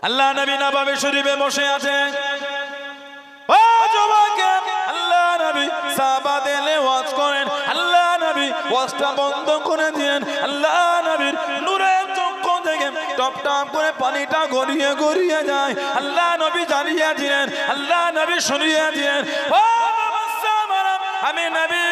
আল্লাহ নবী নববী শরীফে বসে আছেন। ও যুবকে, আল্লাহ নবী সাহাবাদের ওয়াজ করেন। আল্লাহ নবী ওয়াজটা বন্ধ করে দিলেন। আল্লাহ নবীর নূরের চক্ষু থেকে টপ টপ করে পানিটা গড়িয়ে গড়িয়ে যায়। আল্লাহ নবী জানিয়ে দিলেন, আল্লাহ নবী শুনিয়ে দিলেন, ও আমি নবী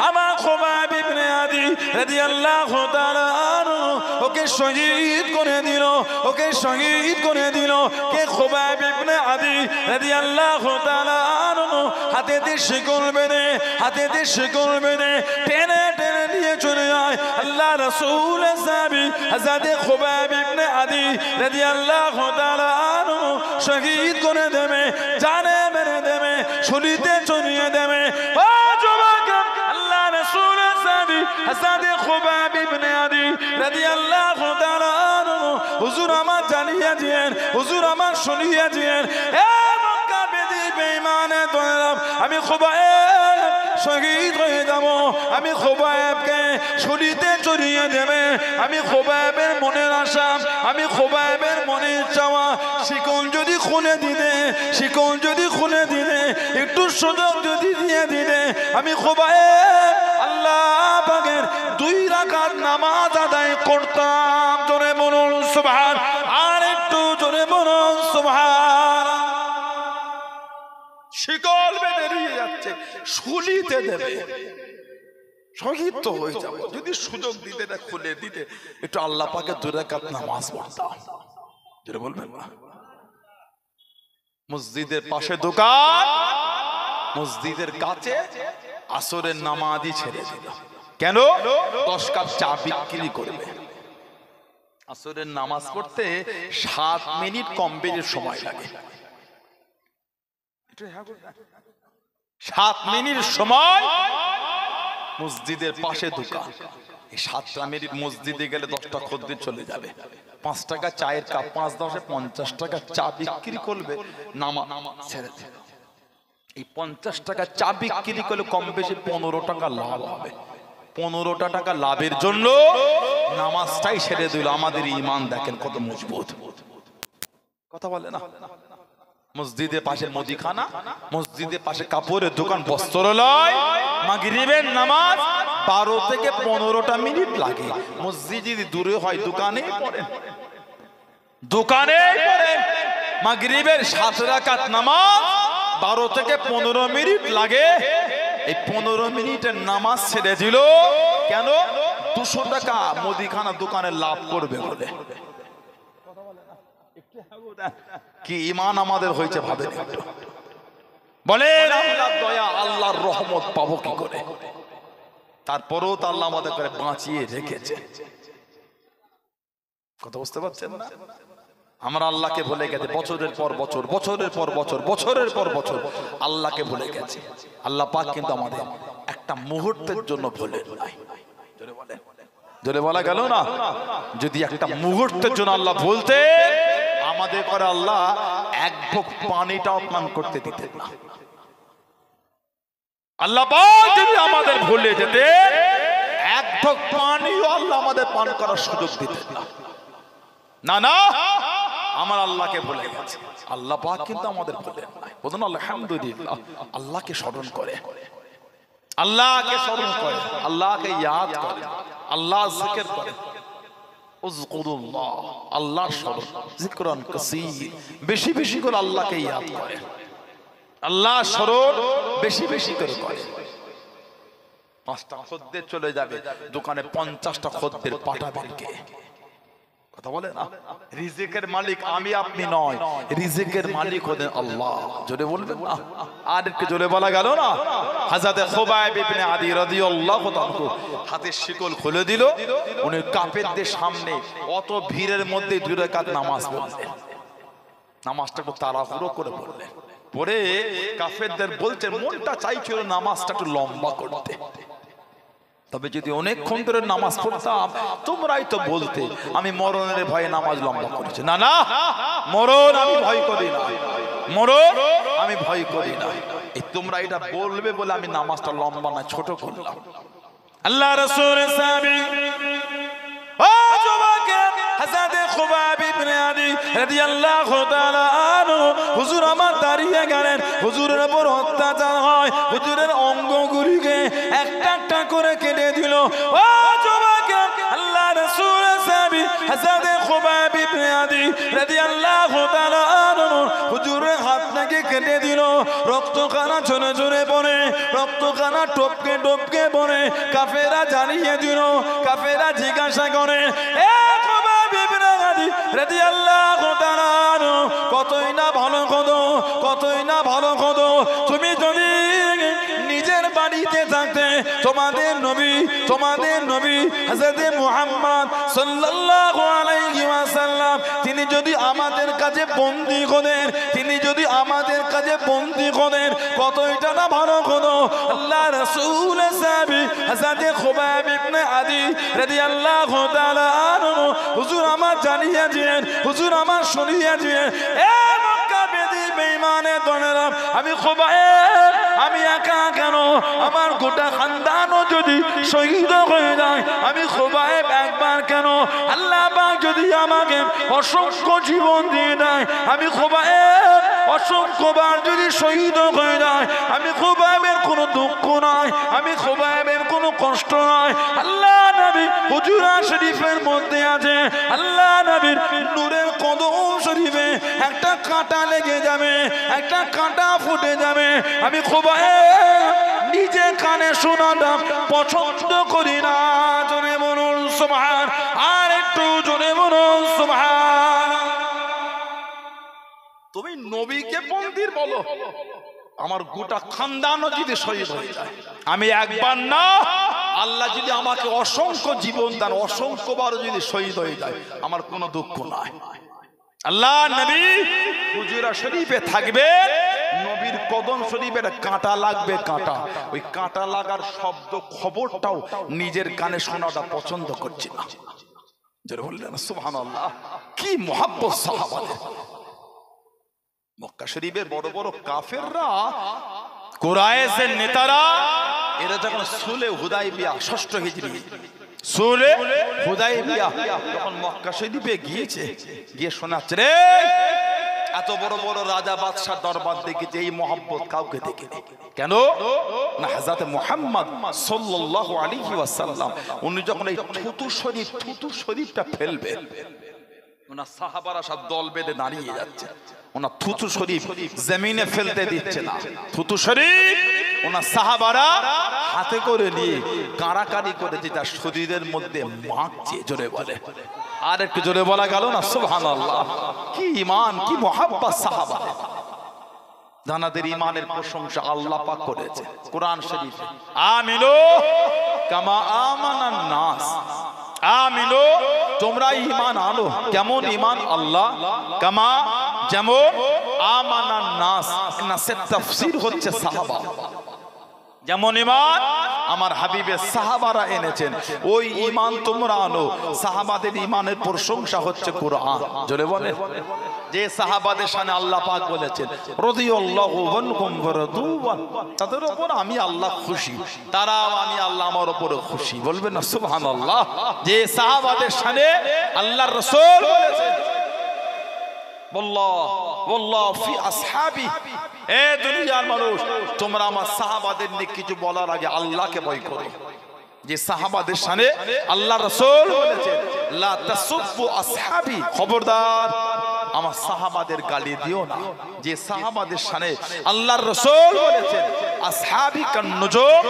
আমার খুবাইব ইবনে আদি রাদিয়াল্লাহু তাআলা আনহু ওকে শহীদ করে দিল, ওকে শহীদ করে দিল। কে? খুবাইব ইবনে আদি রাদিয়াল্লাহু তাআলা আনহু হাতেতে শিকল বেঁধে, হাতেতে শিকল বেঁধে টেনে টেনে নিয়ে চলে যায়। আল্লাহ রাসূলের সাহাবী হযরত খুবাইব ইবনে আদি রাদিয়াল্লাহু তাআলা আনহু শহীদ করে দেবে, জানে মেরে দেবে, ছুরিতে চড়িয়ে দেবে। ও যুবক, আল্লাহ রাসূলের সাহাবী হযরত খুবাইব ইবনে আদি রাদিয়াল্লাহু তাআলা আনহু হুজুর আমার জানিয়ে দিয়েন, হুজুর আমার শুনিয়ে দিয়েন, এ মক্কা বেদী বেঈমানে দয়াল, আমি খুবাইব শহীদ হয়ে যাব, আমি খুবাইবকে ছুরিতে চড়িয়ে দেবে। আমি খুবাইবের মনের আশা, আমি খুবাইবের মনের চাওয়া শিকল যদি খুলে দিতে, শিকল যদি খুলে দিতে, একটু সুযোগ যদি দিয়ে দিতে, আমি খুবাইব আল্লাহ পাকের 2 রাকাত নামাজ আদায় করতাম। জোরে বলুন সুবহান, আর একটু জোরে বলুন সুবহান। শিকল বেঁধে নিয়ে যাচ্ছে, শুলিতে দেবে, শহীদ তো হয়ে যাবে। যদি সুযোগ দিতে না, খুলে দিতে, একটু আল্লাহ পাকে 2 রাকাত নামাজ পড়তাম। যেটা বলবেন না, মসজিদের পাশে দোকান, মসজিদের কাছে আসরের নামাজই ছেড়ে দিল। কেন? 10 কাপ চা বিক্রি করবে। আসরের নামাজ পড়তে 7 মিনিট কম বেশি সময় লাগে। 7 মিনিট সময় মসজিদের পাশে দোকান। এই 7 মিনিট মসজিদে গেলে 10টা খদ্দের চলে যাবে। 5 টাকা চায়ের কাপ, 5 10 50 টাকা চা বিক্রি করবে, নামাজ ছেড়ে দেবে। এই 50 টাকা চা বিক্রি করলে কম বেশি 15 টাকা লাভ হবে। 15 টাকা লাভের জন্য নামাজটাই ছেড়ে দিল। আমাদের ঈমান দেখেন কত মজবুত। কথা বলে না? মসজিদের পাশে মুদিখানা, মসজিদের পাশে কাপড়ের দোকান, বস্ত্রালয়, মাগরিবের নামাজ 12 থেকে 15টা মিনিট লাগে। মসজিদ যদি দূরে হয় দোকানেই পড়ে, দোকানেই পড়ে। মাগরিবের 7 রাকাত নামাজ 12 থেকে 15 মিনিট লাগে। এই 15 মিনিটের নামাজ ছেড়ে দিল কেন? 200 টাকা মুদিখানা দোকানে লাভ করবে বলে। কি ঈমান আমাদের হয়েছে ভাবেন একটু। বলেন আল্লাহর দয়া, আল্লাহর রহমত পাবো কি করে? তারপরেও তো আল্লাহ আমাদের করে বাঁচিয়ে রেখেছে। কথা বুঝতে পারছেন না? আমরা আল্লাহকে ভুলে গেছি বছরের পর বছর, বছরের পর বছর, বছরের পর বছর আল্লাহকে ভুলে গেছি। আল্লাহ পাক কিন্তু আমাদের একটা মুহূর্তের জন্য ভুলে নাই। জোরে বলা গেল না? যদি একটা মুহূর্তের জন্য আল্লাহ বলতে, আমাদের করে আল্লাহ এক ঢোক পানিটাও পান করতে দিতেন না। আল্লাহ পাক যদি আমাদের ভুলে যেতে, এক ঢোক পানিও আল্লাহ আমাদের পান করার সুযোগ দিতেন না। না না, আমার আল্লাহকে ভুলে গেছে। আল্লাহ পাক কিন্তু আমাদের ভুলে নাই। বলুন আলহামদুলিল্লাহ। আল্লাহকে স্মরণ করে, আল্লাহকে স্মরণ করে, আল্লাহকে ইয়াদ করে, আল্লাহ জিকির করে। উযকুরুল্লাহ, আল্লাহর স্মরণ, যিকরান কাসীর, বেশি বেশি করে আল্লাহকে ইয়াদ করে, আল্লাহ স্মরণ বেশি বেশি করে করে। 5টা খদ্দের চলে যাবে দোকানে, 50টা খদ্দের পাঠাবেন কে? কথা বলে না? রিজিকের মালিক আমি আপনি নয়, রিজিকের মালিক হলেন আল্লাহ। জোরে বলবেন না? আর একটু জোরে বলা গেল না? হযরত খুবাইব ইবনে আদি রাদিয়াল্লাহু তাআলা হাতের শিকল খুলে দিল। উনি কাফেরদের সামনে অত ভিড়ের মধ্যে 2 রাকাত নামাজ পড়লেন। নামাজটা একটু তাড়াহুড়ো করে পড়লেন। পরে কাফেরদের বলছেন, মনটা চাইছিল নামাজটা একটু লম্বা করতে, তবে যদি অনেকক্ষণ ধরে নামাজ পড়তাম তোমরাই তো বলতে আমি মরণের ভয়ে নামাজ লম্বা করেছি। না না, মরণ আমি ভয় করি না, মরণ আমি ভয় করি না। এই তোমরা এটা বলবে বলে আমি নামাজটা লম্বা না ছোট করলাম। আল্লাহ রাসূলের সাহাবী ও যুবক হযরত খুবাইব ইবনে আদি রাদিয়াল্লাহু তাআলা আনহু হুজুর আমার দাঁড়িয়ে গেলেন, হুজুরের উপর অত্যাচার হয়, হুজুরের অঙ্গগুলিকে একটা একটা করে কেটে দিল। ও যুবক, আল্লাহ রাসূলের সাহাবী হযরত খুবাইব ইবনে আদি রাদিয়াল্লাহু তাআলা আনহু হুজুরের হাতটাকে কেটে দিল। রক্তখানা ঝরে ঝরে পড়ে, রক্তখানা টপকে টপকে পড়ে। কাফেররা জানিয়ে দিল, কাফেররা জিজ্ঞাসা করে, এ খুবাইব ইবনে আদি রাদিয়াল্লাহু তাআলা আনহু, কতই না ভালো কদো, কতই না ভালো কদো, তুমি যদি নিজের বাড়িতে থাকতে তোমাদের নবী হযরত মুহাম্মদ সাল্লাল্লাহু আলাইহি ওয়াসাল্লাম তিনি যদি আমাদের কাছে বন্দী করেন, তিনি যদি আমাদের কাছে বন্দী করেন, কতইটা না ভালো হতো। আল্লাহ রাসূলের সাহাবী হযরত খুবাইব ইবনে আদি রাদিয়াল্লাহু তাআলা আনহু হুজুর আমার জানিয়েছেন, হুজুর আমার শুনিয়েছেন, এ মক্কা বেদী বেঈমানের দলেরা, আমি খুবাইব, আমি একা কেন, আমার গোটা খানদানও যদি শহীদ হয়ে যায়, আমি খুবাইব একবার কেন, আল্লাহ পাক যদি আমাকে অসংখ্য জীবন দিয়ে দেয়, আমি খুবাইব অসংখ্যবার যদি শহীদ হয়ে যায়, আমি খুবাইবের কোনো দুঃখ নাই, আমি খুবাইবের কোনো কষ্ট নাই। আল্লাহ নবী হুজুরা শরীফের মধ্যে আছে, আল্লাহ নবীর নূরের কদম শরীফে একটা কাঁটা লেগে যাবে, একটা কাঁটা ফুটে যাবে, আমি খুবাইব নিজে কানে শোনাটা পছন্দ করি না। জোরে বলুন সুবহান, আর একটু জোরে বলুন সুবহান। তুমি নবীকে বন্দির বলো, আমার গোটা খানদানও যদি শহীদ হয়ে যায়, আমি একবার না, আল্লাহ যদি আমাকে অসংখ্য জীবন দেন, অসংখ্যবার যদি শহীদ হয়ে যায়, আমার কোনো দুঃখ নাই। আল্লাহ নবী হুজুরা শরীফে থাকবে, নবীর কদম শরীফে কাঁটা লাগবে, কাঁটা, ওই কাঁটা লাগার শব্দ খবরটাও নিজের কানে শোনাটা পছন্দ করছে না। যারা বললেন সুবহানাল্লাহ, কি মুহাব্বত সাহাবাদের। মক্কা শরীফের বড় বড় কাফেররা, কুরাইশের নেতারা, এরা যখন সুলে হুদাইবিয়া 6ষ্ঠ হিজরি সুলে হুদাইবিয়া যখন মক্কা শরীফে গিয়েছে, গিয়ে শোনাচ্ছে, রে এত বড় বড় রাজা বাদশাহ দরবার দেখেছে, এই মহব্বত কাউকে দেখেনি। কেন না, হযরত মুহাম্মদ সাল্লাল্লাহু আলাইহি ওয়াসাল্লাম উনি যখন এই থুতু শরীফটা ফেলবে, ওনার সাহাবারা সব দল বেঁধে দাঁড়িয়ে যাচ্ছে, ওনার থুতু শরীফ জমিনে ফেলতে দিচ্ছে না। থুতু শরীফ ওনার সাহাবারা হাতে করে নিয়ে কাড়াকাড়ি করে যেটা শরীরের মধ্যে মাখছে। জোরে বলে, আর একটু জোরে বলা গেল না সুবহানাল্লাহ। কি ঈমান, কি মুহাব্বত সাহাবা। জানাদের ঈমানের প্রশংসা আল্লাহ পাক করেছে কোরআন শরীফে, আমিনু কামা আমানান নাস, আমিনু তোমরা ঈমান আনো। কেমন ঈমান? আল্লাহ কামা, যেমন, আমানান নাস, নাসের তাফসীর হচ্ছে সাহাবা। যেমন ঈমান আমার হাবিবের সাহাবারা এনেছেন, ওই ঈমান তোমরা আনো। সাহাবাদের ঈমানের প্রশংসা হচ্ছে কোরআন। জোরে বলে, যে সাহাবাদের শানে আল্লাহ পাক বলেছেন, রাদিয়াল্লাহু আনহুম ওয়া রাদু আন, তাদের উপর আমি আল্লাহ খুশি, তারাও আমি আল্লাহ আমার উপর খুশি। বলবেন না সুবহানাল্লাহ। যে সাহাবাদের শানে আল্লাহর রাসূল বলেছেন, ওয়াল্লাহ ফি আসহাবি, এ দুনিয়ার মানুষ, তোমরা আমার সাহাবাদের নিয়ে কিছু বলার আগে আল্লাহকে ভয় করো। যে সাহাবাদের শানে আল্লাহর রাসূল বলেছেন, লা তাসুব্বু আসহাবি, খবরদার আমার সাহাবাদের গালি দিও না। যে সাহাবাদের শানে আল্লাহর রাসূল বলেছেন, আসহাবি কান নুজুম,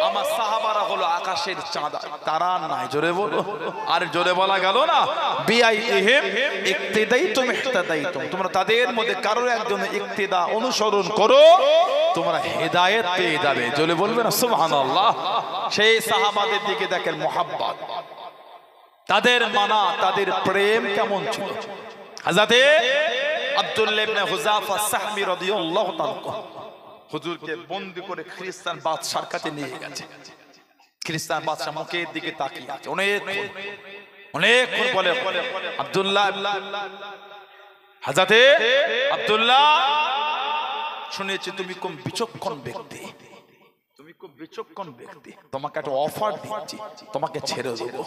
আমার সাহাবারা হলো আকাশের চাঁদ, তারা নাই। জোরে বলো, আর জোরে বলা গেল না, বিআইহিম ইক্তিদাইতুম ইহতাদাইতুম, তোমরা তাদের মধ্যে কারোর একজনের ইক্তিদা অনুসরণ করো, তোমরা হেদায়েত পেয়ে যাবে। জোরে বলবে না সুবহানাল্লাহ। সেই সাহাবাদের দিকে দেখেন মুহাব্বত, তাদের মানা, তাদের প্রেম কেমন ছিল। হযরত আব্দুল্লাহ ইবনে হুযাফা সাহমি রাদিয়াল্লাহু তাআলা হুজুরকে বন্দী করে খ্রিস্টান বাদশার কাছে নিয়ে গেছে। খ্রিস্টান বাদশা মুখের দিকে তাকিয়ে আছে অনেক বলে, আব্দুল্লাহ, হযরত আব্দুল্লাহ, শুনেছি তুমি খুব বিচক্ষণ ব্যক্তি, তুমি খুব বিচক্ষণ ব্যক্তি, তোমাকে একটা অফার দিচ্ছি, তোমাকে ছেড়ে দেবো।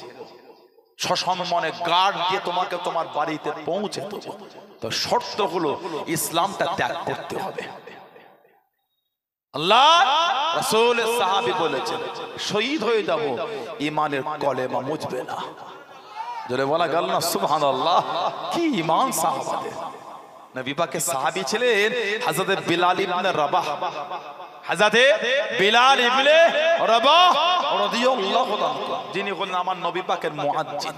সসম্মানে গার্ড দিয়ে তোমাকে তোমার বাড়িতে পৌঁছে দেবো। তো শর্ত হলো ইসলামটা ত্যাগ করতে হবে। আল্লাহ রাসূলের সাহাবী বলেছেন শহীদ হয়ে যাব, ঈমানের কলেমা মুছবে না। জোরে বলা গেল না সুবহানাল্লাহ। কি ঈমান সাহাবাদের। নবী পাকের সাহাবী ছিলেন হযরত বিলাল ইবনে রাবাহ। হযরত বিলাল ইবনে রাবাহ রাদিয়াল্লাহু তাআলা, যিনি হলেন আমার নবী পাকের মুয়াজ্জিন,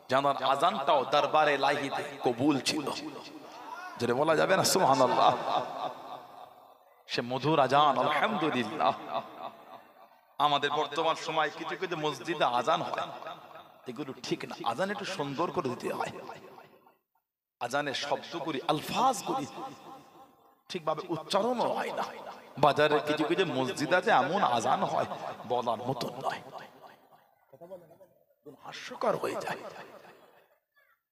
যার আযানটাও দরবারে ইলাহিতে কবুল ছিল। জোরে বলা যাবে না সুবহানাল্লাহ। সে মধুর আজান, আলহামদুলিল্লাহ। আমাদের বর্তমান সময় কিছু কিছু মসজিদে আজান হয়, এগুলো ঠিক না। আজান একটু সুন্দর করে দিতে হয়। আজানের শব্দগুলি, আলফাজগুলি ঠিকভাবে উচ্চারণও হয় না। বাজারে কিছু কিছু মসজিদ আছে এমন আজান হয় বলার মতন নয়, হাস্যকর হয়ে যায়।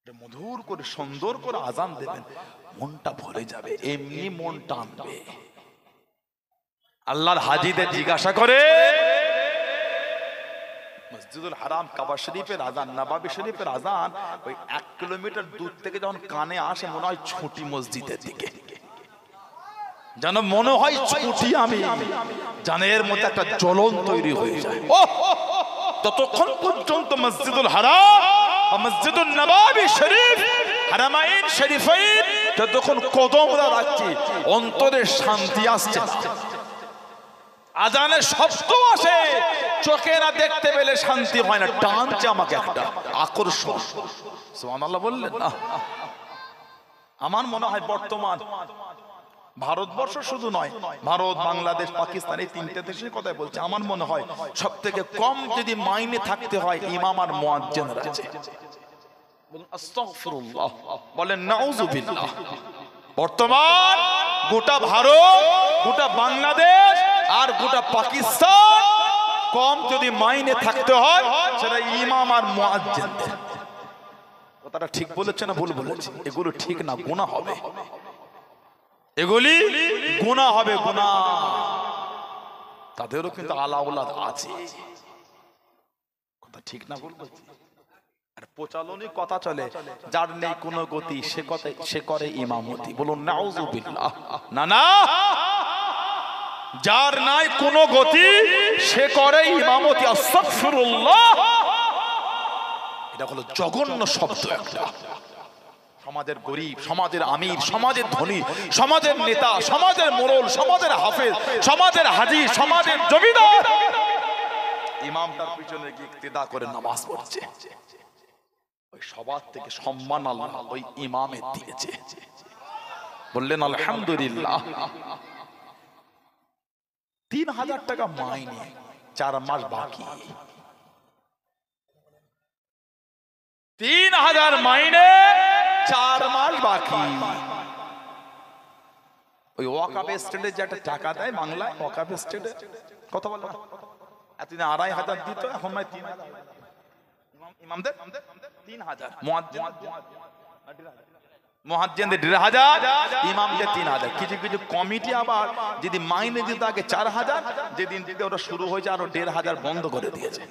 মধুর করে সুন্দর করে আজান দেবেন, মনটা ভরে যাবে, এমনি মন টানবে। আল্লাহর হাজীদের জিজ্ঞাসা করে মসজিদুল হারাম, কাবা শরীফের আজান, নবাবী শরীফের আজান ওই 1 কিলোমিটার দূর থেকে যখন কানে আসে মনে হয় ছুটি মসজিদের দিকে, যেন মনে হয় ছুটি। আমি জানের মধ্যে একটা জ্বলন তৈরি হয়ে যায়। ততক্ষণ পর্যন্ত মসজিদুল হারাম, মসজিদুল নবাবী শরীফ, হারামাইন শরীফাইন যতক্ষণ কদমরা রাখছি অন্তরে শান্তি আসছে। আজানের শব্দ আসে, চোখে না দেখতে পেলে শান্তি হয় না, টানছে আমাকে একটা আকর্ষণ। সুবহানাল্লাহ বললেন না? আমার মনে হয় বর্তমান ভারতবর্ষ শুধু নয়, ভারত, বাংলাদেশ, পাকিস্তান এই 3টে দেশের কথাই বলছে। আমার মনে হয় সব থেকে কম যদি মাইনে থাকতে হয় ইমাম আর মুয়াজ্জিনরা আছে। বলুন আস্তাগফিরুল্লাহ, বলেন নাউযুবিল্লাহ। বর্তমান গোটা ভারত, গোটা বাংলাদেশ আর গোটা পাকিস্তান কম যদি মাইনে থাকতে হয় সেটা ইমাম আর মুয়াজ্জিনদের। কথাটা ঠিক বলেছে না ভুল বলেছে? এগুলো ঠিক না, গুনাহ হবে, এগুলি গুনাহ হবে, গুনাহ। তাদেরও কিন্তু আলাউলাদ আছে। কথা ঠিক না ভুল বলছি? আর প্রচলনই কথা চলে, যার নেই কোনো গতি সে করে ইমামতি। বলুন নাউযুবিল্লাহ। না না, যার নাই কোনো গতি সে করে ইমামতি। আস্তাগফিরুল্লাহ। এটা হলো জঘন্য শব্দ একটা। সমাজের গরিব, সমাজের আমির, সমাজের ধনী, সমাজের নেতা, সমাজের মোড়ল, সমাজের হাফেজ, সমাজের হাজী, সমাজের জমিদার ইমামটার পিছনে গিয়ে ইক্তেদা করে নামাজ পড়ছে। ওই সবার থেকে সম্মান আল্লাহ ওই ইমামের দিয়েছে। বললেন আলহামদুলিল্লাহ। 3000 টাকা মাইনে, 4 মাস বাকি। 3000 মাইনে, 4 মাস বাকি। ওই ওয়াকাফ স্টেটে যে একটা টাকা দেয় বাংলায়, ওয়াকাফ স্টেটে কত বলে? এতদিন 2500 দিত, এখন নয় 3000। ইমামদের 3000, মুয়াজ্জিনদের 1500, ইমামদের 3000। কিছু কিছু কমিটি আবার যদি মাইনে দিত আগে 4000, যেদিন থেকে ওটা শুরু হয়েছে আরো 1500 বন্ধ করে দিয়েছে।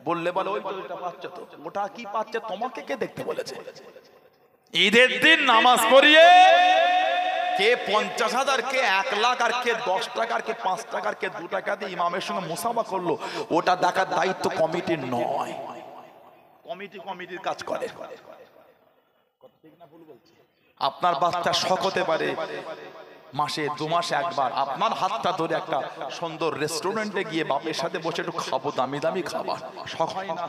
বললে বলে ওই তো এটা পাচ্ছে, তো ওটা কি পাচ্ছে তোমাকে কে দেখতে বলেছে? ঈদের দিন নামাজ পড়িয়ে কে 50,000, কে 1 লাখ, আর কে 10 টাকা, আর কে 5 টাকা, আর কে 2 টাকা দিয়ে ইমামের সঙ্গে মুসাফা করলো, ওটা দেখার দায়িত্ব কমিটির নয়। কমিটির কাজ করে। আপনার বাচ্চা শখ হতে পারে মাসে 2 মাসে একবার আপনার হাতটা ধরে একটা সুন্দর রেস্টুরেন্টে গিয়ে বাপের সাথে বসে একটু খাবো, দামি দামি খাবার। শখ হয় না?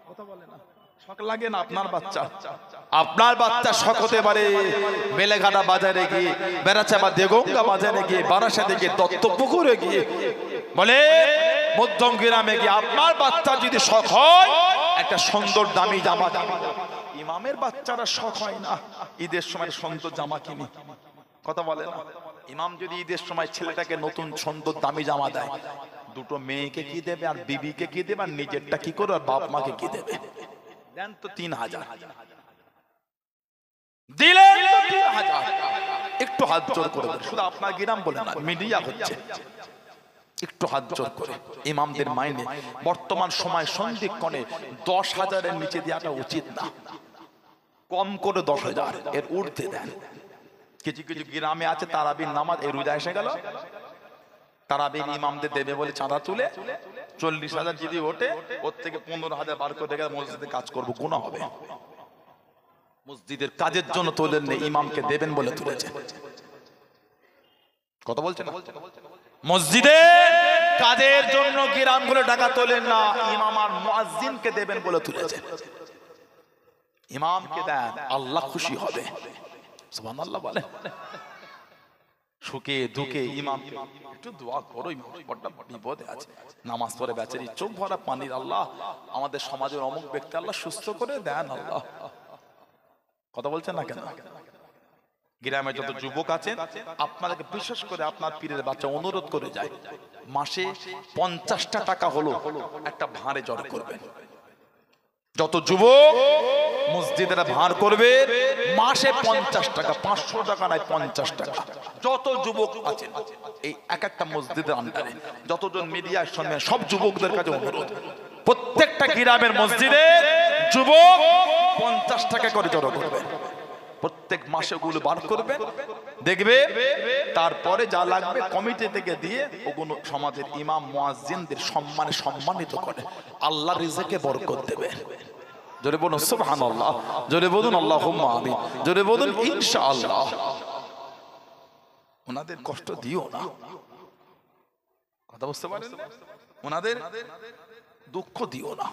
কথা বলে না? শখ লাগে না? আপনার বাচ্চা শখ হতে পারে বেলেঘাটা বাজারে গিয়ে, বেড়াচাপা দেগঙ্গা বাজারে গিয়ে, বারাসাতে গিয়ে, দত্তপুকুরে গিয়ে, বলে মধ্যম গ্রামে গিয়ে। আপনার বাচ্চা যদি শখ হয় একটা সুন্দর দামি জামা, ইমামের বাচ্চারা শখ হয় না ঈদের সময় সুন্দর জামা কিনি? কথা বলে না? ইমাম যদি ঈদের সময় ছেলেটাকে নতুন সুন্দর দামি জামা দেয়, দুটো মেয়েকে কি দেবে, আর বিবিকে কি দেবে, আর নিজেরটা কি করবে, আর বাপ মাকে কি দেবে? দেন তো 3000 দিলেন, 3000। একটু হাত জোর করে শুধু আপনার গ্রাম বলে না, মিডিয়া হচ্ছে একটু হাত জোর করে ইমামদের মাইনে বর্তমান সময় সন্ধিক্ষণে 10,000-এর নিচে দেওয়াটা উচিত না, কম করে 10,000, এর ঊর্ধ্বে দেন। কিছু কিছু গ্রামে আছে তারাবির নামাজ এই রোজা এসে গেল, তারাবির ইমামদের দেবে বলে চাঁদা তুলে 40,000 যদি ওঠে, ওর থেকে 15,000 বার করে গেলে মসজিদে কাজ করবো, গুনাহ হবে। মসজিদের কাজের জন্য তোলেন নেই, ইমামকে দেবেন বলে তুলেছে। কথা বলছেন? মসজিদে কাজের জন্য গ্রামগুলো টাকা তোলেন না, ইমাম আর মুয়াজ্জিনকে দেবেন বলে তুলেছে। ইমামকে দেন, আল্লাহ খুশি হবে। সুবহানাল্লাহ বলে। সুখে দুঃখে ইমামকে একটু দোয়া করো, ইমাম বড় বিপদে আছে, নামাজ পড়ে বেচারি চোখ ভরা পানির, আল্লাহ আমাদের সমাজের অমুক ব্যক্তি আল্লাহ সুস্থ করে দেন আল্লাহ। কথা বলছেন না কেন? গ্রামে যত যুবক আছেন আপনাদেরকে বিশেষ করে আপনার পীরের বাচ্চা অনুরোধ করে যায়, মাসে 50টা টাকা হলো একটা ভাঁড়ে জড়ো করবেন। যত যুবক মসজিদের ভাঁড় করবে মাসে 50 টাকা, 500 টাকা নয়, 50 টাকা। যত যুবক আছেন এই এক একটা মসজিদের আন্ডারে যতজন মিডিয়ার সঙ্গে সব যুবকদের কাছে অনুরোধ, প্রত্যেকটা গ্রামের মসজিদে যুবক 50 টাকা করে জড়ো করবে, প্রত্যেক মাসে ওগুলো বার করবেন, দেখবে তারপরে যা লাগবে কমিটি থেকে দিয়ে ওগুলো সমাজের ইমাম মুয়াজ্জিনদের সম্মানে সম্মানিত করে আল্লাহ রিজকে বরকত দেবে। জোরে বলুন সুবহানাল্লাহ, জোরে বলুন আল্লাহুম্মা আমিন, জোরে বলুন ইনশাআল্লাহ। ওনাদের কষ্ট দিও না, কথা বুঝতে পারেন? ওনাদের দুঃখ দিও না।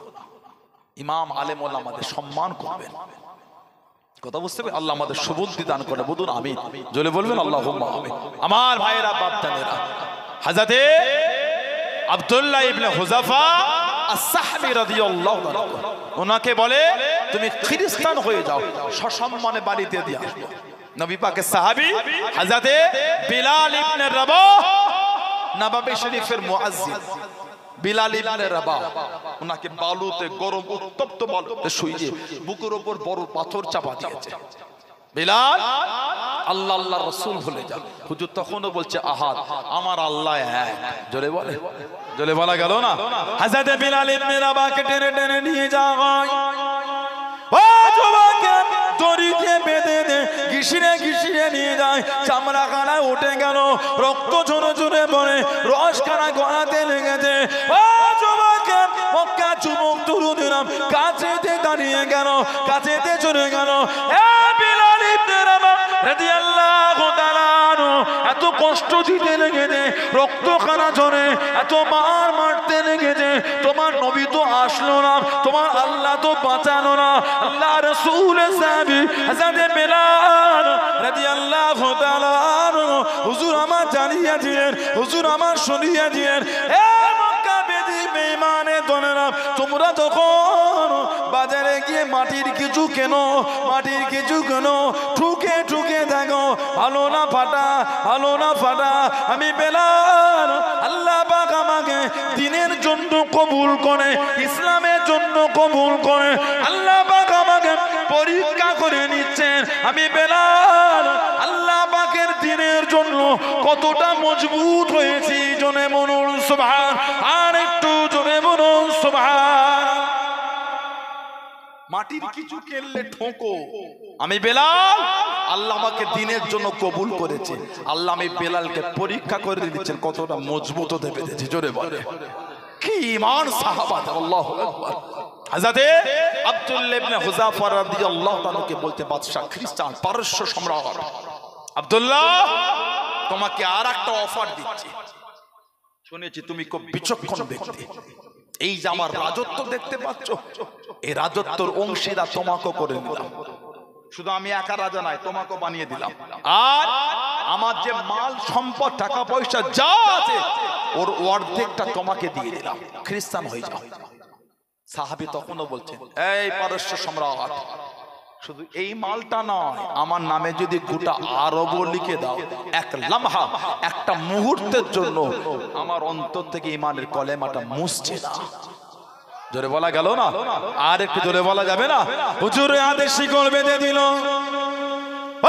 ইমাম আলেম ওলামাদের সম্মান করবেন, কথা বুঝতে পারেন? আল্লাহ আমাদের সুবুদ্ধি দান করে, বলুন আমিন, জোরে বলবেন আল্লাহুম্মা আমিন। আমার ভাইয়েরা বাপদানেরা, হযরতে আব্দুল্লাহ ইবনে হুযাফা আস-সাহবী রাদিয়াল্লাহু আনহু, ওনাকে বলে তুমি খ্রিস্টান হয়ে যাও, সসম্মানে বাড়িতে দিয়ে আসবো। নবী পাকের সাহাবী হযরতে বিলাল ইবনে রাবাহ, নববী শরীফের মুয়াজ্জিন বিলাল ইবনে রাবাহ, ওনাকে বালুতে গরম উত্তপ্ত বালুতে শুইয়ে বুকের উপর বড় পাথর চাপা দিয়েছে। বিলাল আল্লাহ আল্লাহ রাসূল বলে যান। হুজুর তখনও বলছে আহাদ, আমার আল্লাহ এক। জোরে বলে, জোরে বলা গেল না? হযরতে বিলাল ইবনে রাবাহকে টেনে টেনে নিয়ে যাওয়া হয়, ও যুবককে দড়িতে বেঁধে দে, ঘিসিয়ে ঘিসিয়ে নিয়ে যায়, চামড়া খানা উঠে গেল, রক্ত ঝরে ঝরে পড়ে, রস খানা গলাতে লেগেছে। ও যুবককে মক্কা যুবক তরুণেরাম কাছেতে দাঁড়িয়ে গেল, কাছেতে চলে গেল। এ বিলাল ইবনে রাবাহ রাদিয়াল্লাহু তাআলা আনহু, এত কষ্ট দিতে লেগেছে, রক্ত খানা ঝরে, এত মার মারতে লেগেছে, তোমার নবী তো আসলো না, তোমার আল্লাহ তো বাঁচালো না। আল্লাহ রাসূলের সাহাবী হযরত বিলাল রাদিয়াল্লাহু তাআলা আনহু হুজুর আমার জানিয়ে দিলেন, হুজুর আমার শুনিয়ে দিলেন, এ মক্কা বেদী বেঈমানে দলেরা, তোমরা যখন বাজারে গিয়ে মাটির কিছু কেন, মাটির কিছু কেন, ঠুকে ঠুকে দেখো ভালো না ফাটা, ভালো না ফাটা। আমি বিলাল, আল্লাহ পাক আমাকে দ্বীনের জন্য কবুল করে, ইসলামের জন্য কবুল করে, আল্লাহ পাক আমাকে পরীক্ষা করে নিচ্ছেন। আমি বিলাল আল্লাহ পাকের দ্বীনের জন্য কতটা মজবুত হয়েছি, জোরে বলুন সুবহান, আর একটু জোরে বলুন সুবহান। মাটির কিছু কেললে ঠোকো, আমি বেলাল, আল্লাহ আমাকে দ্বীনের জন্য কবুল করেছে, আল্লাহ আমি বেলালকে পরীক্ষা করে দিচ্ছেন কতটা মজবুত হতে পেরেছি। জোরে বলে কি ঈমান সাহাবা, আল্লাহু আকবার। হযরতে আব্দুল্লাহ ইবনে হুযাফা রাদিয়াল্লাহু তাআলাকে বলতে বাদশা খ্রিস্টান পারস্য সম্রাট, আব্দুল্লাহ তোমাকে আরেকটা অফার দিচ্ছি, শুনেছি তুমি খুব বিচক্ষণ ব্যক্তি, এই যে আমার রাজত্ব দেখতে পাচ্ছ, এই রাজত্বর অংশীদার তোমাকে করে দিলাম, শুধু আমি একা রাজা নাই, তোমাকে বানিয়ে দিলাম, আর আমার যে মাল সম্পদ টাকা পয়সা যা আছে ওর অর্ধেকটা তোমাকে দিয়ে দিলাম, খ্রিস্টান হয়ে যাও। সাহাবী তখনও বলছেন, এই পারস্য সম্রাট, শুধু এই মালটা নয়, আমার নামে যদি গোটা আরবও লিখে দাও, এক লামহা, একটা মুহূর্তের জন্য আমার অন্তর থেকে ঈমানের কলেমাটা মুছছে না। জোরে বলা গেল না? আর একটু জোরে বলা যাবে না? হুজুরের হাতে শিকল বেঁধে দিল,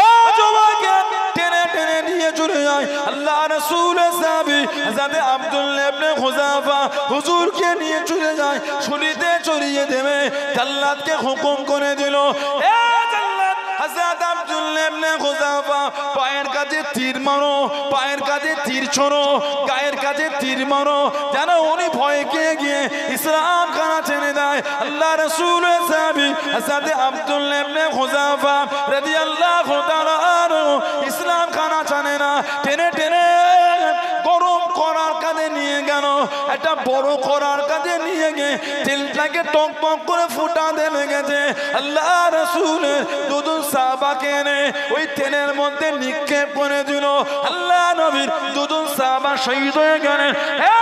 ও যুবককে টেনে টেনে নিয়ে চলে যায় আল্লাহ রাসূলের সাহাবী হযরত আব্দুল্লাহ ইবনে হুযাফা হুজুরকে নিয়ে চলে যায় শুলিতে চড়িয়ে দেবে জাল্লাদকে হুকুম করে দিল এ জাল্লাদ হযরত আব্দুল্লাহ ইবনে হুযাফা পায়ের কাছে তীর মারো পায়ের কাছে তীর ছোড়ো গায়ের কাছে তীর মারো যেন উনি ভয় পেয়ে গিয়ে ইসলাম খানা ছেড়ে দেয় আল্লাহ রাসূলের সাহাবী হযরত আব্দুল্লাহ ইবনে হুযাফা রাদিয়াল্লাহু তাআলা ইসলাম খানা ছাড়ে না টেনে টেনে গরম করার কাজে নিয়ে গেল একটা বড় করার কাজে নিয়ে গিয়ে তেলটাকে টক টক করে ফুটাতে লেগেছে আল্লাহ রাসূলের দুজন সাহাবাকে এনে ওই তেলের মধ্যে নিক্ষেপ করে দিল আল্লাহ নবীর দুজন সাহাবা শহীদ হয়ে গেলেন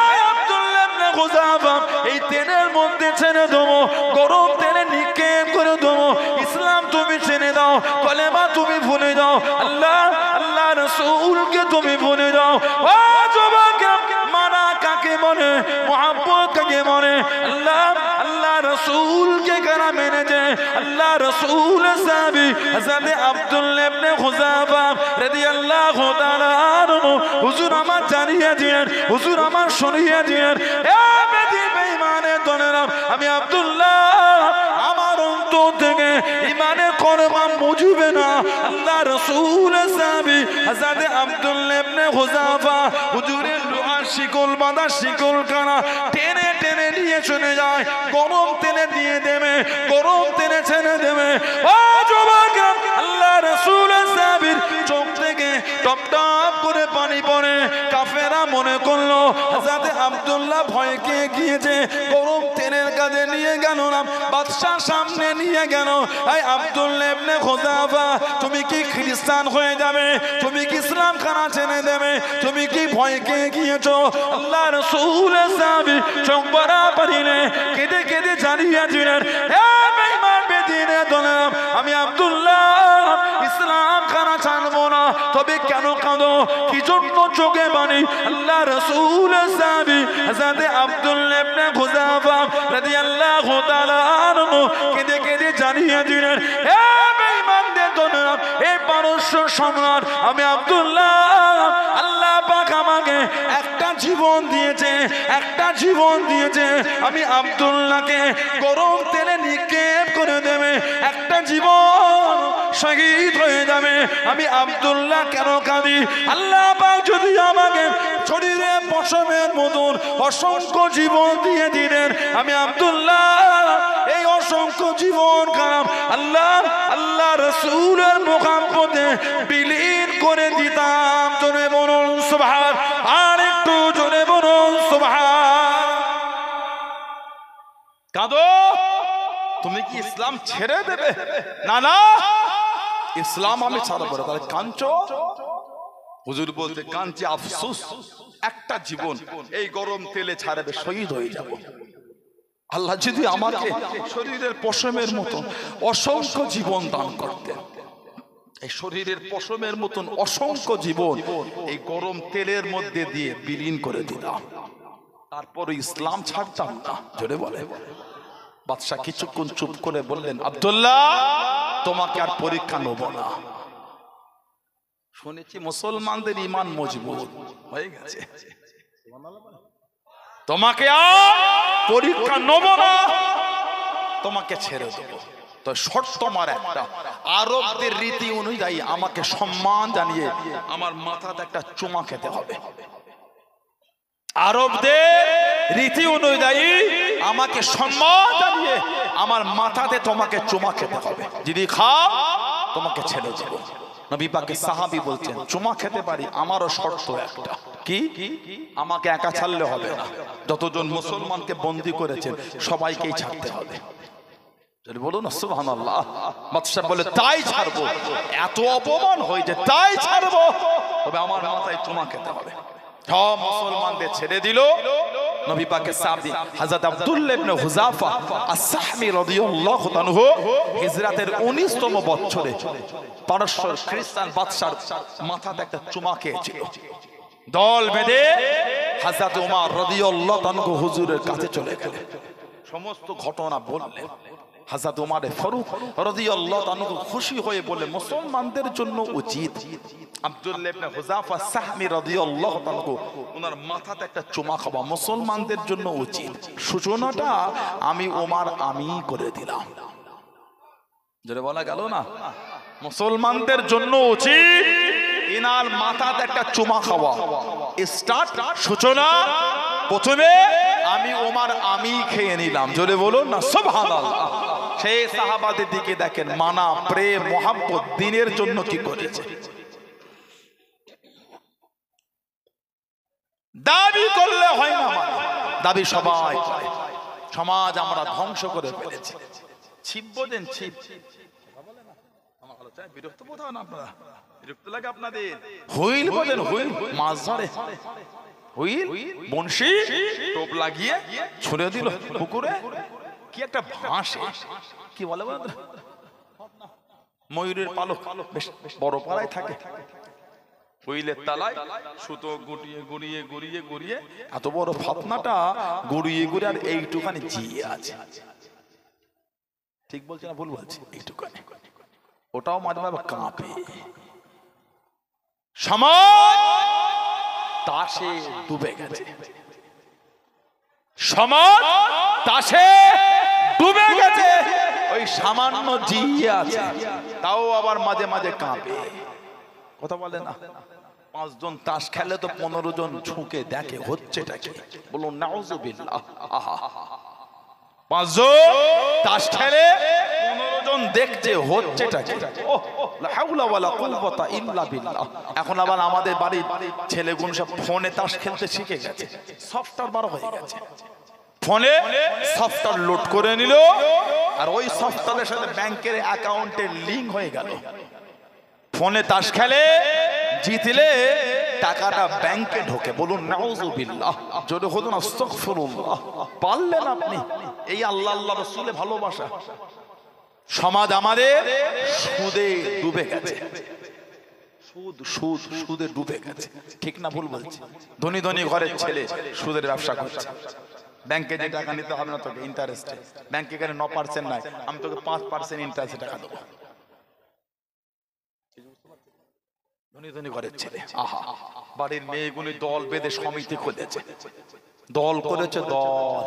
এই আব্দুল্লাহ ইবনে হুযাফা এই তেলের মধ্যে ছেড়ে দেবো গরম তেলে নিক্ষেপ করে দেবো ইসলাম তুমি ছেড়ে দাও কলেমা তুমি ভুলে দাও আল্লাহ আল্লাহ রাসূলকে তুমি ভুলে দাও ও যুবক মানা কাকে বলে মুহাব্বত কাকে বলে আল্লাহ আল্লাহ রাসূলকে কারা মেনেছে আল্লাহ রাসূলের সাহাবী হযরত আব্দুল্লাহ ইবনে হুযাফা রাদিয়াল্লাহু তাআলা আনহু হুজুর আমার জানিয়ে দিলেন হুজুর আমার শুনিয়ে দিলেন এ বেঈমানের দলেরা আমি আব্দুল্লাহ আমার অন্তর থেকে ঈমানের কলমা মুছবে না আল্লাহ রাসূলের সাহাবী হযরত আব্দুল্লাহ ইবনে হুযাফা হুজুরের লোহার শিকল বাঁধা শিকল কানা টেনে টেনে নিয়ে চলে যায় গরম তেলে দিয়ে দেবে গরম তেলে ছেড়ে দেবে ও যুবক আল্লাহ রাসূলের সাহাবীর চোখ থেকে টপ টপ করে পানি পড়ে কাফেরা মনে করলো হযরত আব্দুল্লাহ ভয় পেয়ে গিয়েছে গরম তেলের কাছে নিয়ে গেল না বাদশার সামনে নিয়ে গেল এই আব্দুল্লাহ ইবনে হুযাফা তুমি কি খ্রিস্টান হয়ে যাবে তুমি কি ইসলাম খানা ছেড়ে দেবে তুমি কি ভয় পেয়ে গিয়েছো আল্লাহ রাসূলের সাহাবী চোখ ভরা পানিতে কেঁদে কেঁদে জানিয়ে দিলেন হে বেঈমান বেদিনের দলেরা আমি আব্দুল্লাহ ইসলাম খানা ছাড়বো না তবে কেন কাঁদো কি জন্য চোখে পানি আল্লাহ রাসূলের সাহাবী হযরত আব্দুল্লাহ ইবনে হুযাফা রাদিয়াল্লাহু তাআলা আনহু কেঁদে কেঁদে জানিয়ে দিলেন হে বেঈমানদের দলেরা এই পারস্য সম্রাট আমি আব্দুল্লাহ আল্লাহ পাক আমাকে একটা জীবন দিয়েছে একটা জীবন দিয়েছে আমি আব্দুল্লাহকে গরম তেলে নিক্ষেপ করে দেবে একটা জীবন শহীদ হয়ে যাবে আমি আব্দুল্লাহ কেন কাঁদি আল্লাহ পাক যদি আমাকে শরীরে পশমের মতন অসংখ্য জীবন দিয়ে দিলেন আমি আব্দুল্লাহ এই অসংখ্য জীবন কাম আল্লাহ আল্লাহ রাসূলের মুহাব্বতে বিলীন করে দিতাম জোরে বলুন সুবহান আর একটু জোরে বলুন সুবহান কাঁদো তুমি কি ইসলাম ছেড়ে দেবে না না ইসলাম আমি ছাড়বো না তাহলে কাঁদছো হুজুর বলতে কাঁদছি আফসোস একটা জীবন এই গরম তেলে ছাড়বে শহীদ হয়ে যাব আল্লাহ যদি আমাকে শরীরের পশমের মতো অসংখ্য জীবন দান করতেন এই শরীরের পশমের মতন অসংখ্য জীবন এই গরম তেলের মধ্যে দিয়ে বিলীন করে দিতাম তারপর ইসলাম ছাড়তাম না জোরে বলে বাদশা কিছুক্ষণ চুপ করে বললেন আব্দুল্লাহ তোমাকে আর পরীক্ষা নেব না শুনেছি মুসলমানদের ঈমান মজবুত হয়ে গেছে তোমাকে আর পরীক্ষা নেব না তোমাকে ছেড়ে দেব তো শর্ত আমার একটা আরবদের রীতি অনুযায়ী আমাকে সম্মান জানিয়ে আমার মাথাতে একটা চুমা খেতে হবে আরবদের রীতি অনুযায়ী আমাকে সম্মান জানিয়ে আমার মাথাতে তোমাকে চুমা খেতে হবে যদি খাও তোমাকে ছেড়ে দেব নবী পাকের সাহাবী বলছেন চুমা খেতে পারি আমারও শর্ত একটা কি আমাকে একা ছাড়লে হবে না যতজন মুসলমানকে বন্দী করেছেন সবাইকেই ছাড়তে হবে বলুন সুবহানাল্লাহ বাদশা বলে তাই ছাড়বো এত অপমান হয়েছে তাই ছাড়বো তবে আমার মাথায় চুমা খেতে হবে সব মুসলমানদের ছেড়ে দিল নবী পাকের সাহাবী হযরত আব্দুল্লাহ ইবনে হুযাফা আস-সাহমি রাদিয়াল্লাহু আনহু হিজরতের 19তম বছরে পারস্য খ্রিস্টান বাদশার মাথাতে একটা চুমা খেয়েছিল দল বেঁধে হযরত ওমর রাদিয়াল্লাহু আনহু হুজুরের কাছে চলে গেলেন সমস্ত ঘটনা বললেন হযরত ওমর ফারুক রাদিয়াল্লাহু তাআলা খুশি হয়ে বলে মুসলমানদের জন্য উচিত আব্দুল্লাহ ইবনে হুযাফা সাহমি রাদিয়াল্লাহু তাআলা ওনার মাথাতে একটা চুমা খাওয়া মুসলমানদের জন্য উচিত। সূচনাটা আমি ওমর আমি করে দিলাম। জোরে বলা গেল না? মুসলমানদের জন্য উচিত ইনার মাথাতে একটা চুমা খাওয়া। স্টার্ট, সূচনা প্রথমে আমি ওমর আমি খেয়ে নিলাম। জোরে বলুন না সুবহানাল্লাহ। সেই সাহাবাদের দিকে দেখেন, মানা, প্রেম, মোহাব্বত দ্বীনের জন্য কি করেছে। দাবি করলে হয় না, দাবি সবাই করে। সমাজ আমরা ধ্বংস করে ফেলেছি। ছিপ বোঝেন? ছিপ বিরক্ত বোধ হয় না আপনারা? বিরক্ত লাগে আপনাদের? হুইল বোঝেন? হুইল মাছ ধরে, হুইল বংশী টোপ লাগিয়ে ছুঁড়ে দিল পুকুরে, কি একটা ভাসে, কি বলে ময়ূরের পালক, বেশ বড় পাড়ায় থাকে। হুইলের তালায় সুতো গুটিয়ে গুড়িয়ে গুড়িয়ে গুড়িয়ে এত বড় ফাতনাটা গুড়িয়ে গুড়িয়ে, আর এইটুখানি জিয়ে আছে। ঠিক বলছে না ভুল বলছে? এইটুখানি, ওটাও মাঝে মাঝে কাঁপে। সমাজ তাসে ডুবে গেছে, সমাজ তাসে ডুবে গেছে। ওই সামান্য জিয়ে আছে, তাও আবার মাঝে মাঝে কাঁপে। কথা বলে না? 5 জন তাস খেলে তো 15 জন ঝুঁকে দেখে হচ্ছেটা কি। বলুন নাউজুবিল্লাহ। 5 জন তাস খেলে 15 জন দেখছে হচ্ছেটা কি। লা হাওলা ওয়ালা কুওয়াতা ইল্লা বিল্লাহ। এখন আবার আমাদের বাড়ির ছেলেগুলো সব ফোনে তাস খেলতে শিখে গেছে, সফটওয়্যার বার হয়ে গেছে। ফোনে সফটওয়্যার লোড করে নিল, আর ওই সফটওয়্যারের সাথে ব্যাংকের অ্যাকাউন্টের লিংক হয়ে গেল। ফোনে তাস খেলে, জিতলে টাকাটা ব্যাংকে ঢোকে। বলুন নাউজুবিল্লাহ। জোরে বলুন আস্তাগফিরুল্লাহ। পারলেন আপনি? এই আল্লাহ আল্লাহ রাসূলের ভালোবাসা। সমাজ আমাদের সুদে ডুবে গেছে, সুদ সুদ সুদে ডুবে গেছে। ঠিক না ভুল বলছি? ধনী ধনী ঘরের ছেলে সুদের ব্যবসা করছে। ব্যাংকে যে টাকা নিতে হবে না তোকে ইন্টারেস্টে, ব্যাংকে এখানে 9% নাই, আমি তোকে 5% ইন্টারেস্টে টাকা দেবো। ধনী ধনী ঘরের ছেলে, আহা, বাড়ির মেয়েগুলি দল বেঁধে সমিতি খুলেছে, দল করেছে, দল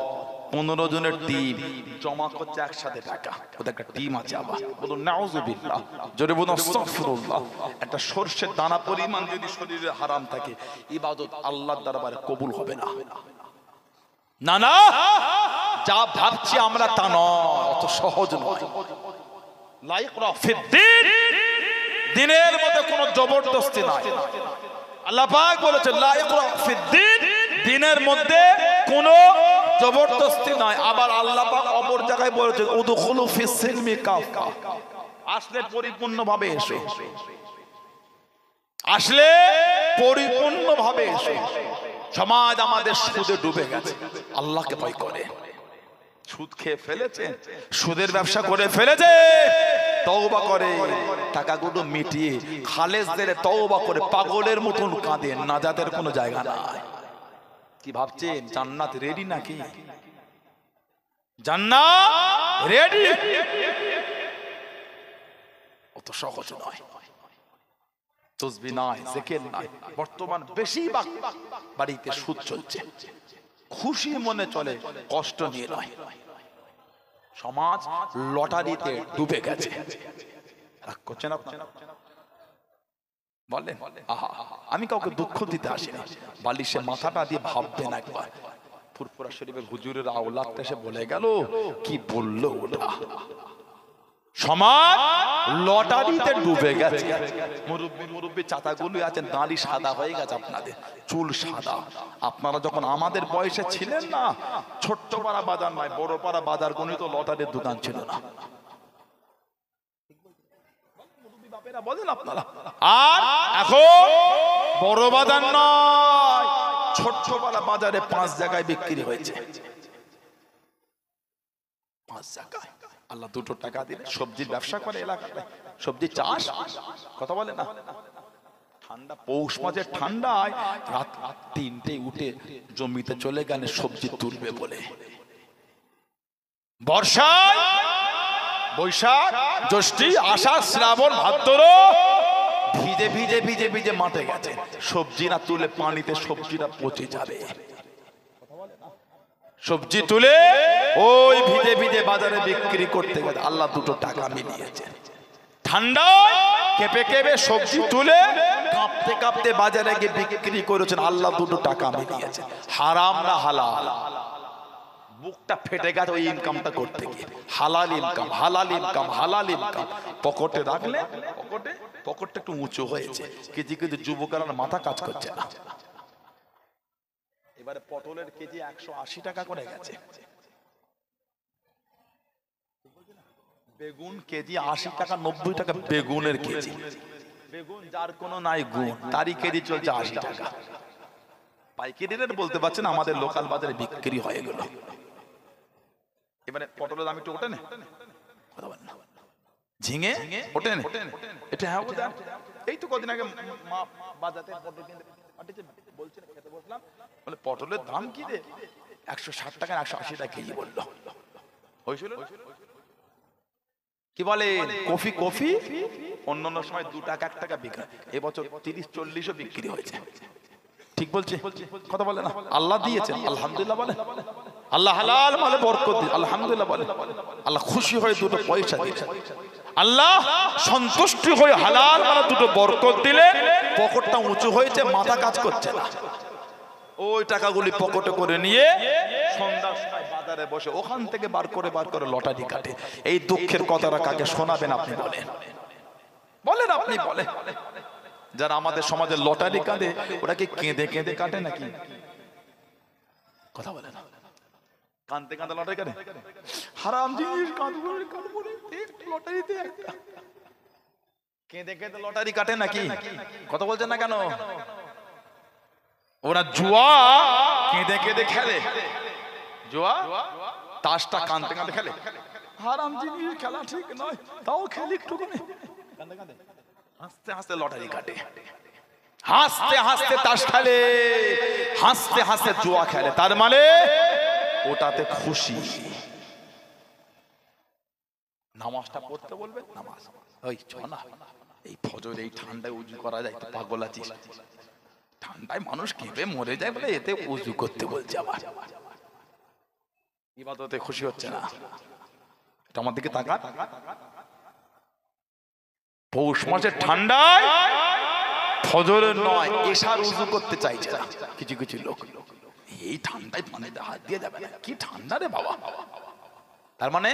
15 জনের টিম জমা করছে একসাথে টাকা। ওদের একটা টিম আছে। আবার বলুন নাউজুবিল্লাহ। জোরে বলুন আস্তাগফিরুল্লাহ। একটা সরষের দানা পরিমাণ যদি শরীরে হারাম থাকে, ইবাদত আল্লাহর দরবারে কবুল হবে না। না না, যা ভাবছি আমরা তা নয়, অত সহজ নয়। লা ইকরা ফিদ্দীন, দ্বীনের মধ্যে কোনো জবরদস্তি নাই। আল্লাহ পাক বলেছেন লা ইকরা ফিদ্দীন, দ্বীনের মধ্যে কোনো জবরদস্তি নাই। আবার আল্লাহ পাক অপর জায়গায় বলেছেন উদখুলু ফিস সিলমি কাফা, আসলে পরিপূর্ণভাবে এসো, আসলে পরিপূর্ণভাবে এসো। সমাজ আমাদের সুদে ডুবে গেছে, আল্লাহকে ভয় করে সুদ খেয়ে ফেলেছে, সুদের ব্যবসা করে ফেলেছে। তওবা করে টাকাগুলো মিটিয়ে খালেসদের তওবা করে পাগলের মতন কাঁদে, নাজাতের কোনো জায়গা নাই। কি ভাবছেন জান্নাত রেডি নাকি? জান্নাত রেডি, অত সহজ নয়। তসবিহ নাই, জিকির নাই। বর্তমান বেশিরভাগ বাড়িতে সুদ চলছে, খুশি মনে চলে, কষ্ট নিয়ে নয়। সমাজ লটারিতে ডুবে গেছে। রাগ করছেন আপনারা? বলেন আমি কাউকে দুঃখ দিতে আসি না, বালিশে মাথাটা দিয়ে ভাববেন একবার। ফুরফুরা শরীফের হুজুরের আওলাদটা এসে বলে গেল, কি বললো ওটা। সমাজ লটারিতে ডুবে গেছে। মুরব্বি মুরব্বি চাচাগুলো আছেন, দাড়ি সাদা হয়ে গেছে আপনাদের, চুল সাদা। আপনারা যখন আমাদের বয়সে ছিলেন না, ছোট্ট পাড়া বাজার নয়, বড় পাড়া বাজার গুলি তো লটারির দোকান ছিল না। বলেন আপনারা। আর এখন বড় বাজার নয়, ছোট্ট পাড়া বাজারে 5 জায়গায় বিক্রি হয়েছে। 5 জায়গায় আল্লাহ 2 টাকা দিলে সবজির ব্যবসা করে এলাকায়, সবজি চাষ। কথা বলে না? ঠান্ডা, পৌষ মাসের ঠান্ডায় রাত 3টে উঠে জমিতে চলে গেলে সবজি তুলবে বলে। বর্ষায় বৈশাখ, জ্যৈষ্ঠী, আষাঢ়, শ্রাবণ, ভাদ্র ভিজে ভিজে ভিজে ভিজে মাঠে গেছে। সবজি না তুলে পানিতে সবজিটা পচে যাবে। সবজি তুলে ওই ভিজে ভিজে বাজারে বিক্রি করতে গেছে, আল্লাহ দুটো টাকা মিলিয়েছে। ঠান্ডা কেঁপে কেঁপে সবজি তুলে কাঁপতে কাঁপতে বাজারে গিয়ে বিক্রি করেছেন, আল্লাহ দুটো টাকা মিলিয়েছে। হারাম না হালাল? বুকটা ফেটে গেছে ওই ইনকামটা করতে গিয়ে। হালাল ইনকাম, হালাল ইনকাম, হালাল ইনকাম। পকেটে রাখলে পকেটটা একটু উঁচু হয়েছে, কিছু কিছু যুবকেরা মাথা কাজ করছে না। এবারে পটলের কেজি 180 টাকা করে গেছে। বেগুন কেজি 80 টাকা, 90 টাকা বেগুনের কেজি। বেগুন যার কোনো নাই গুণ, তারই কেজি চলছে 80 টাকা। পাইকারি রেট বলতে পারছেন, আমাদের লোকাল বাজারে বিক্রি হয়ে গেল। এবারে পটলের দাম একটু ওঠে না, কথা বলেন না। ঝিঙে ওঠে না, এটা হ্যাঁ ওঠে। এই তো কদিন আগে মা বাজাতে পটল কিনতে বলছেন, খেতে বসলাম, বলে পটলের দাম কি রে? 160 টাকা 180 টাকা কেজি বললো। হয়েছিল কি বলে কফি, কফি অন্যান্য সময় 2 টাকা 1 টাকা বিক্রি, এবছর 30-40ও বিক্রি হয়েছে। ঠিক বলছে, কথা বলে না? আল্লাহ দিয়েছেন, আলহামদুলিল্লাহ বলে। আল্লাহ হালাল মালে বরকত দিয়ে, আলহামদুলিল্লাহ বলে। আল্লাহ খুশি হয়ে দুটো পয়সা দিয়েছেন, আল্লাহ সন্তুষ্টি হয়ে হালাল মালে দুটো বরকত দিলে পকেটটা উঁচু হয়েছে, মাথা কাজ করছে না। ওই টাকাগুলি পকেটে করে নিয়ে সন্ধ্যার সময় বাজারে বসে ওখান থেকে বার করে লটারি কাটে। এই দুঃখের কথাটা কাকে শোনাবেন আপনি? বলেন বলেন আপনি বলেন। যারা আমাদের সমাজে লটারি কাটে ওরা কি কেঁদে কেঁদে কাটে নাকি? কথা বলে না। কাঁদতে কাঁদতে লটারি কাটে, হারাম জিনিস। লটারিতে একটা কেঁদে কেঁদে লটারি কাটে নাকি? কথা বলছেন না কেন? ওরা জুয়া কেঁদে কেঁদে খেলে, জুয়া তাসটা কাঁদতে কাঁদতে খেলে। হারাম জিনিস, খেলা ঠিক নয়, তাও খেলি একটু। হাসতে হাসতে লটারি কাটে, হাসতে হাসতে তাস খেলে, হাসতে হাসতে জুয়া খেলে। তার মানে ওটাতে খুশি। নামাজটা পড়তে বলবে, নামাজ ওই চ না, এই ফজর এই ঠান্ডায় উজু করা যায় তো? পাগল আছিস? ঠান্ডায় মানুষ কেঁপে মরে যায় বলে এতে উজু করতে বলছে। আবার ইবাদতে খুশি হচ্ছে না। এটা আমার দিকে তাকা। পৌষ মাসের ঠান্ডায় ফজরের নয় এশার উজু করতে চাইছে না কিছু কিছু লোক। এই ঠান্ডায় পানিতে হাত দিয়ে যাবে না, কি ঠান্ডা রে বাবা। তার মানে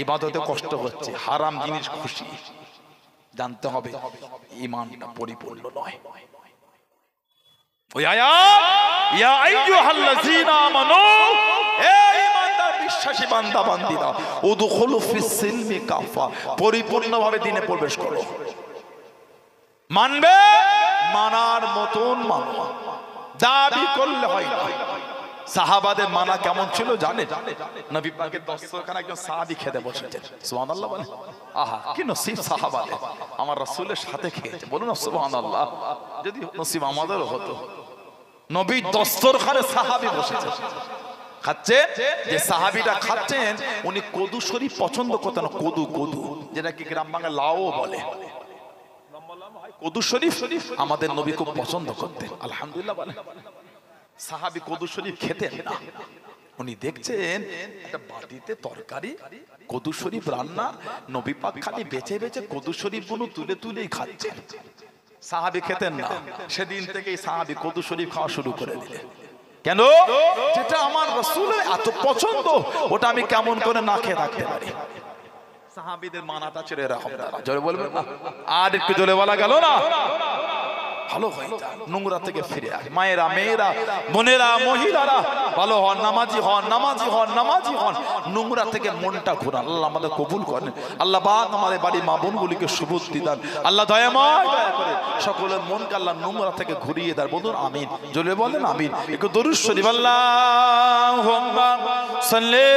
ইবাদতে কষ্ট হচ্ছে, হারাম জিনিস খুশি। জানতে হবে ঈমানটা পরিপূর্ণ নয়। ওই আয়াত, ইয়া আইয়ুহাল্লাযীনা আমানু, হে ঈমানদার বিশ্বাসী বান্দা বান্দীরা, উদখুলু ফিস সিলমি কাফা, পরিপূর্ণভাবে দ্বীনে প্রবেশ করো। মানবে, মানার মতন মানো, দাবি করলে হয় না। সাহাবাদের মানা কেমন ছিল জানেন? নবী পাকের দস্তরখানে একজন সাহাবী খেতে বসেছেন, সুবহানাল্লাহ বলেন। আহা কি নসিব সাহাবাদের, আমার রাসূলের সাথে খেয়েছে। বলুন না সুবহানাল্লাহ। যদি নসিব আমাদেরও হতো। নবী দস্তরখানে সাহাবী বসেছে, খাচ্ছে। যে সাহাবীটা খাচ্ছেন উনি কদু শরীফ পছন্দ করতেন। কদু, কদু যেটা কি গ্রাম বাংলায় লাউ বলে, কদু শরীফ আমাদের নবী খুব পছন্দ করতেন। আলহামদুলিল্লাহ বলেন। সাহাবী কদু শরীফ খেতেন না। উনি দেখছেন একটা বাটিতে তরকারি, কদু শরীফ রান্না, নবী পাক খালি বেছে বেছে কদু শরীফ গুলো তুলে তুলেই খাচ্ছেন। সাহাবী খেতেন না। সেদিন থেকেই সাহাবী কদু শরীফ খাওয়া শুরু করে দিলেন। কেন? যেটা আমার রাসূলের এত পছন্দ, ওটা আমি কেমন করে না খেয়ে থাকতে পারি? সাহাবীদের মানাটা ছিল এরকম। জোরে বলবেন না? আর একটু জোরে বলা গেল না? ভালো হয় নোংরা থেকে ফিরে আসে। মায়েরা, মেয়েরা, বোনেরা, মহিলারা ভালো হন, নামাজি হন, নামাজি হন, নামাজি হন। নোংরা থেকে মনটা ঘোরান। আল্লাহ আমাদের কবুল করেন। আল্লাহ পাক আমাদের বাড়ি মা বোনগুলিকে সুবুদ্ধি দান। আল্লাহ দয়াময় দয়া করে সকলের মনকে আল্লাহ নোংরা থেকে ঘুরিয়ে দেন। বলুন আমিন। জোরে বলেন আমিন। একটু দরুদ শরীফ আল্লাহুম্মা সাল্লি